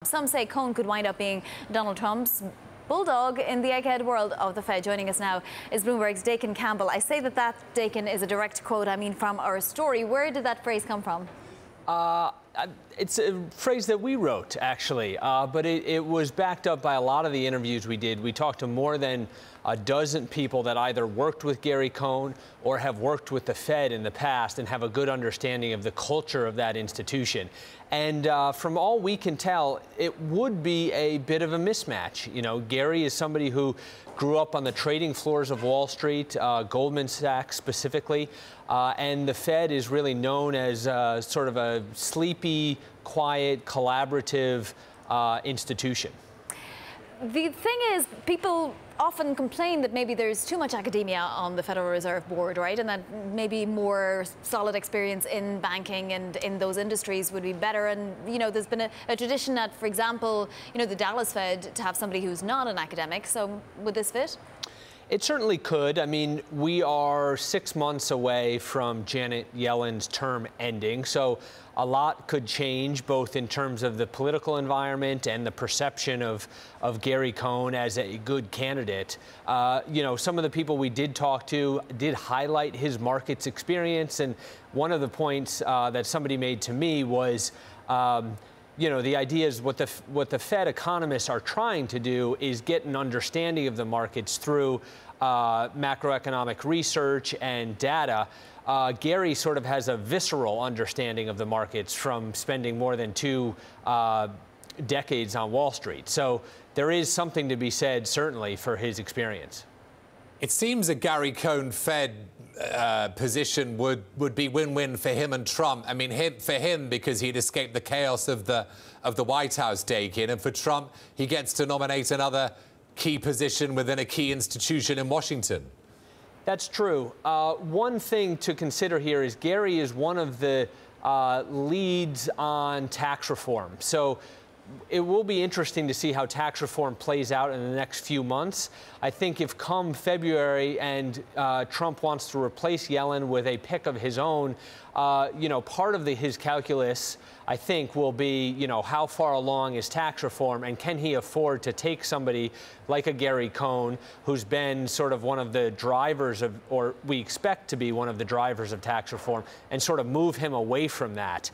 Some say Cohn could wind up being Donald Trump's bulldog in the egghead world of the Fed. Joining us now is Bloomberg's Dakin Campbell. I say that Dakin is a direct quote, I mean from our story. Where did that phrase come from? It's a phrase that we wrote, actually, but it was backed up by a lot of the interviews we did. We talked to more than a dozen people that either worked with Gary Cohn or have worked with the Fed in the past and have a good understanding of the culture of that institution. And from all we can tell, it would be a bit of a mismatch. You know, Gary is somebody who grew up on the trading floors of Wall Street, Goldman Sachs specifically, and the Fed is really known as sort of a sleepy, quiet, collaborative institution. The thing is, people often complain that maybe there's too much academia on the Federal Reserve Board, right? And that maybe more solid experience in banking and in those industries would be better. And, you know, there's been a tradition that, for example, you know, the Dallas Fed to have somebody who's not an academic. So would this fit? It certainly could. I mean, we are 6 months away from Janet Yellen's term ending, so a lot could change, both in terms of the political environment and the perception of Gary Cohn as a good candidate. You know, some of the people we did talk to did highlight his markets experience, and one of the points that somebody made to me was, you know, the idea is what the Fed economists are trying to do is get an understanding of the markets through macroeconomic research and data. Gary sort of has a visceral understanding of the markets from spending more than 2 decades on Wall Street. So there is something to be said, certainly, for his experience. It seems a Gary Cohn Fed position would be win-win for him and Trump. I mean, for him because he'd escaped the chaos of the White House, Dakin, and for Trump, he gets to nominate another key position within a key institution in Washington. That's true. One thing to consider here is Gary is one of the leads on tax reform. So it will be interesting to see how tax reform plays out in the next few months. I think if come February and Trump wants to replace Yellen with a pick of his own, you know, part of his calculus, I think, will be, you know, how far along is tax reform and can he afford to take somebody like a Gary Cohn, who's been sort of one of the drivers of, or we expect to be one of the drivers of tax reform, and sort of move him away from that.